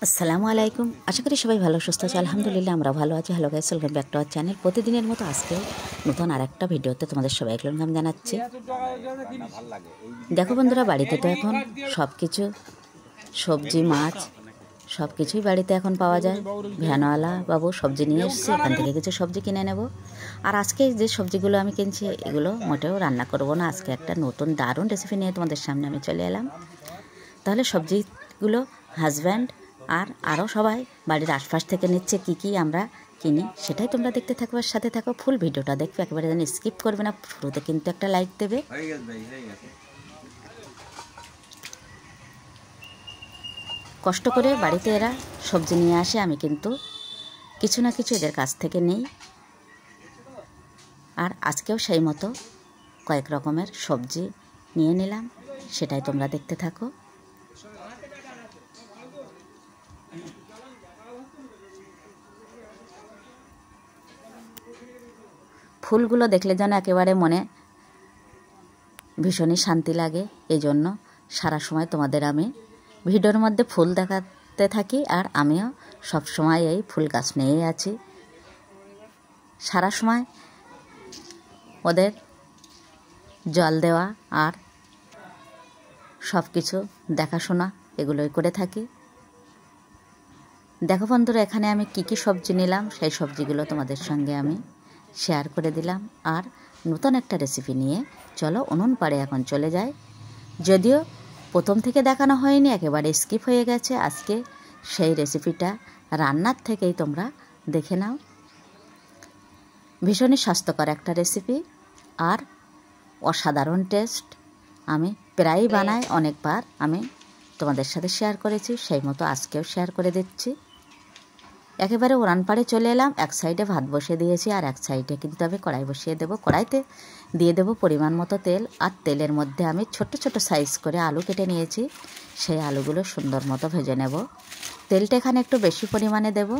আসসালামু আলাইকুম। আশা করি সবাই ভালো সুস্থ আছে। আলহামদুলিল্লাহ আমরা ভালো আছি। Hello guys, welcome back to our channel. প্রতিদিনের মতো আজকেও নতুন আরেকটা ভিডিওতে তোমাদের সবাইকে ওয়েলকাম জানাচ্ছি। দেখো বন্ধুরা, বাড়িতে তো এখন সব কিছু সবজি মাছ সব কিছুই বাড়িতে এখন পাওয়া যায়। ভ্যানওয়ালা বাবু সবজি নিয়ে এসেছে, এখান থেকে কিছু সবজি কিনে নেব। আর আজকে যে সবজিগুলো আমি কিনছি এগুলো মোটেও রান্না করব না। আজকে একটা নতুন দারুণ রেসিপি নিয়ে তোমাদের সামনে আমি চলে এলাম। তাহলে সবজিগুলো হাজব্যান্ড আর আরও সবাই বাড়ির আশপাশ থেকে নিচ্ছে। কি আমরা কিনি সেটাই তোমরা দেখতে থাকো, আর সাথে থাকো। ফুল ভিডিওটা দেখবে, একেবারে যেন স্কিপ করবে না। শুরুতে কিন্তু একটা লাইক দেবে। কষ্ট করে বাড়িতে এরা সবজি নিয়ে আসে, আমি কিন্তু কিছু না কিছু এদের কাছ থেকে নেই। আর আজকেও সেই মতো কয়েক রকমের সবজি নিয়ে নিলাম, সেটাই তোমরা দেখতে থাকো। ফুলগুলো দেখলে যেন একেবারে মনে ভীষণই শান্তি লাগে। এই জন্য সারা সময় তোমাদের আমি ভিডিওর মধ্যে ফুল দেখাতে থাকি, আর আমিও সব সময় এই ফুল গাছ নিয়েই আছি। সারা সময় ওদের জল দেওয়া আর সব কিছু দেখাশোনা এগুলোই করে থাকি। দেখো বন্ধুরা, এখানে আমি কি সবজি নিলাম সেই সবজিগুলো তোমাদের সঙ্গে আমি শেয়ার করে দিলাম। আর নতুন একটা রেসিপি নিয়ে চলো উনুন পাড়ে এখন চলে যাই। যদিও প্রথম থেকে দেখানো হয়নি, একেবারে স্কিপ হয়ে গেছে। আজকে সেই রেসিপিটা রান্নার থেকেই তোমরা দেখে নাও। ভীষণই স্বাস্থ্যকর একটা রেসিপি আর অসাধারণ টেস্ট। আমি প্রায়ই বানাই, অনেকবার আমি তোমাদের সাথে শেয়ার করেছি, সেই মতো আজকেও শেয়ার করে দিচ্ছি। একেবারে উনান পাড়ে চলে এলাম। এক সাইডে ভাত বসিয়ে দিয়েছি, আর এক সাইডে কিন্তু আমি কড়াই বসিয়ে দেবো। কড়াইতে দিয়ে দেবো পরিমাণ মতো তেল, আর তেলের মধ্যে আমি ছোট ছোট সাইজ করে আলু কেটে নিয়েছি। সেই আলুগুলো সুন্দর মতো ভেজে নেব। তেলটা এখানে একটু বেশি পরিমাণে দেব।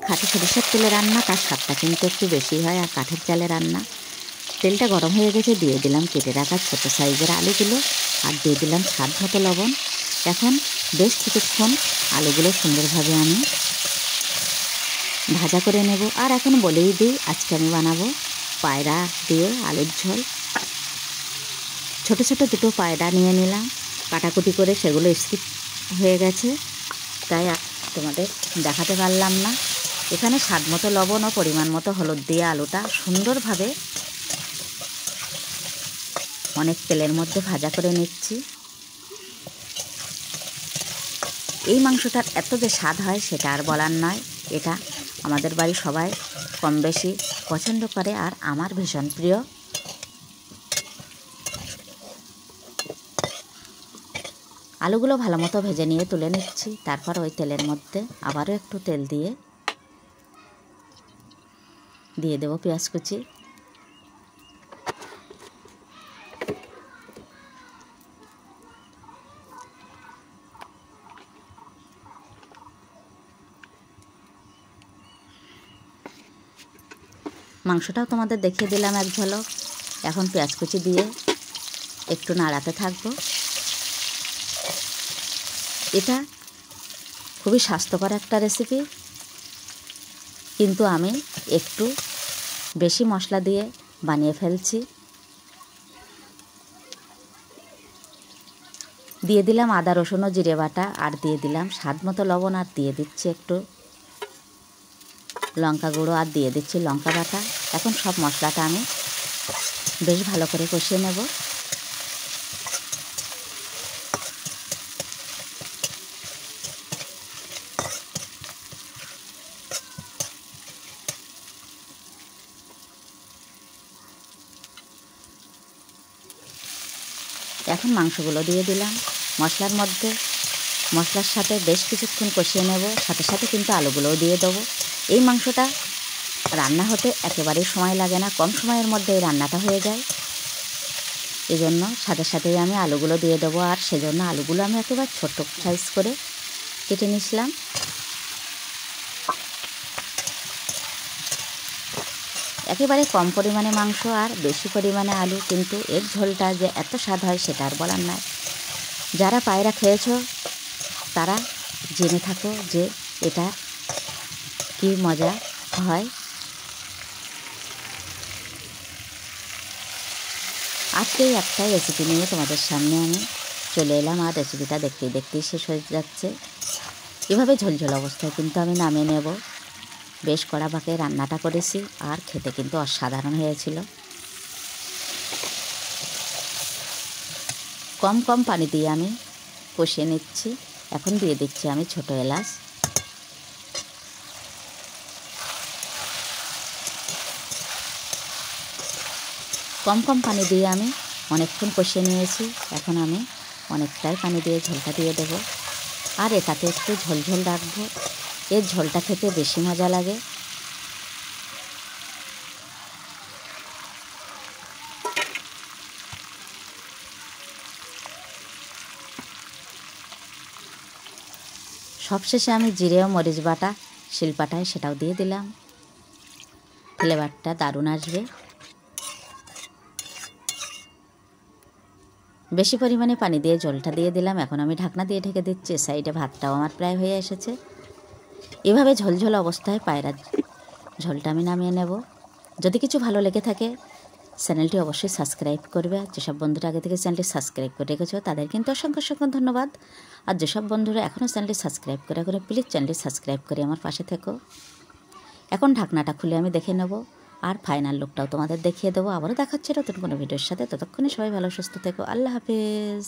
খাঁটি সরিষার তেলে রান্না, তার স্বাদটা কিন্তু একটু বেশি হয়। আর কাঠের চালে রান্না। তেলটা গরম হয়ে গেছে, দিয়ে দিলাম কেটে রাখা ছোটো সাইজের আলুগুলো, আর দিয়ে দিলাম স্বাদ মতো লবণ। এখন বেশ কিছুক্ষণ আলুগুলো সুন্দরভাবে আমি ভাজা করে নেব। আর এখন বলেই দিই, আজকে আমি বানাবো পায়রা দিয়ে আলুর ঝোল। ছোট ছোট দুটো পায়রা নিয়ে নিলাম, কাটাকুটি করে সেগুলো স্কিপ হয়ে গেছে, তাই তোমাদের দেখাতে পারলাম না। এখানে স্বাদ মতো লবণ ও পরিমাণ মতো হলুদ দিয়ে আলুটা সুন্দরভাবে অনেক তেলের মধ্যে ভাজা করে নিচ্ছি। এই মাংসটার এত যে স্বাদ হয় সেটা আর বলার নয়। এটা আমাদের বাড়ি সবাই কম বেশি পছন্দ করে, আর আমার ভীষণ প্রিয়। আলুগুলো ভালো মতো ভেজে নিয়ে তুলে নিচ্ছি। তারপর ওই তেলের মধ্যে আবারও একটু তেল দিয়ে দেবো পেঁয়াজ কুচি। মাংসটাও তোমাদের দেখিয়ে দিলাম এক ঝলক। এখন পেঁয়াজ কুচি দিয়ে একটু নাড়াতে থাকবো। এটা খুবই স্বাস্থ্যকর একটা রেসিপি, কিন্তু আমি একটু বেশি মশলা দিয়ে বানিয়ে ফেলছি। দিয়ে দিলাম আদা রসুন ও জিরে বাটা, আর দিয়ে দিলাম স্বাদ মতো লবণ, আর দিয়ে দিচ্ছি একটু লঙ্কা গুঁড়ো, আর দিয়ে দিচ্ছি লঙ্কা বাটা। এখন সব মশলাটা আমি বেশ ভালো করে কষিয়ে নেব। এখন মাংসগুলো দিয়ে দিলাম মশলার মধ্যে। মশলার সাথে বেশ কিছুক্ষণ কষিয়ে নেব, সাথে সাথে কিন্তু আলুগুলোও দিয়ে দেবো। এই মাংসটা রান্না হতে একেবারেই সময় লাগে না, কম সময়ের মধ্যে এই রান্নাটা হয়ে যায়। এই জন্য সাথে সাথেই আমি আলুগুলো দিয়ে দেবো। আর সেজন্য আলুগুলো আমি একেবারে ছোট সাইজ করে কেটে নিয়েছিলাম। একেবারে কম পরিমাণে মাংস আর বেশি পরিমাণে আলু, কিন্তু এর ঝোলটা যে এত স্বাদ হয় সেটা আর বলার নয়। যারা পায়রা খেয়েছো তারা জেনে থাকো যে এটা কি মজা হয়। আজকে একটাই রেসিপি নিয়ে তোমাদের সামনে আমি চলে এলাম, আর রেসিপিটা দেখতেই দেখতেই শেষ হয়ে যাচ্ছে। এভাবে ঝোলঝোল অবস্থায় কিন্তু আমি নামিয়ে নেব। বেশ কড়া ভাগে রান্নাটা করেছি, আর খেতে কিন্তু অসাধারণ হয়েছিল। কম কম পানি দিয়ে আমি কষিয়ে নিচ্ছি। এখন দিয়ে দিচ্ছি আমি ছোট এলাচ, কম কম পানি দিয়ে আমি অনেকক্ষণ কষিয়ে নিয়েছি। এখন আমি অনেকটাই পানি দিয়ে ঝোলটা দিয়ে দেবো, আর এটাকে একটু ঝোলঝোল রাখবো। এর ঝোলটা খেতে বেশি মজা লাগে। সবশেষে আমি জিরে ও মরিচ বাটা শিলপাটায় সেটাও দিয়ে দিলাম। ফ্লেভারটা দারুণ আসবে। বেশি পরিমাণে পানি দিয়ে ঝোলটা দিয়ে দিলাম। এখন আমি ঢাকনা দিয়ে ঢেকে দিচ্ছি। সাইডে ভাতটাও আমার প্রায় হয়ে এসেছে। এভাবে ঝোলঝোল অবস্থায় পায়রার ঝোলটা আমি নামিয়ে নেব। যদি কিছু ভালো লেগে থাকে চ্যানেলটি অবশ্যই সাবস্ক্রাইব করবে। আর যেসব বন্ধুরা আগে থেকে চ্যানেলটি সাবস্ক্রাইব করে রেখেছো তাদের কিন্তু অসংখ্য অসংখ্য ধন্যবাদ। আর যেসব বন্ধুরা এখনও চ্যানেলটি সাবস্ক্রাইব করে প্লিজ চ্যানেলটি সাবস্ক্রাইব করে আমার পাশে থেকো। এখন ঢাকনাটা খুলে আমি দেখে নেব, আর ফাইনাল লুকটাও তোমাদের দেখিয়ে দেবো। আবারও দেখাচ্ছি নতুন কোনো ভিডিওর সাথে। ততক্ষণে সবাই ভালো সুস্থ থেকো। আল্লাহ হাফেজ।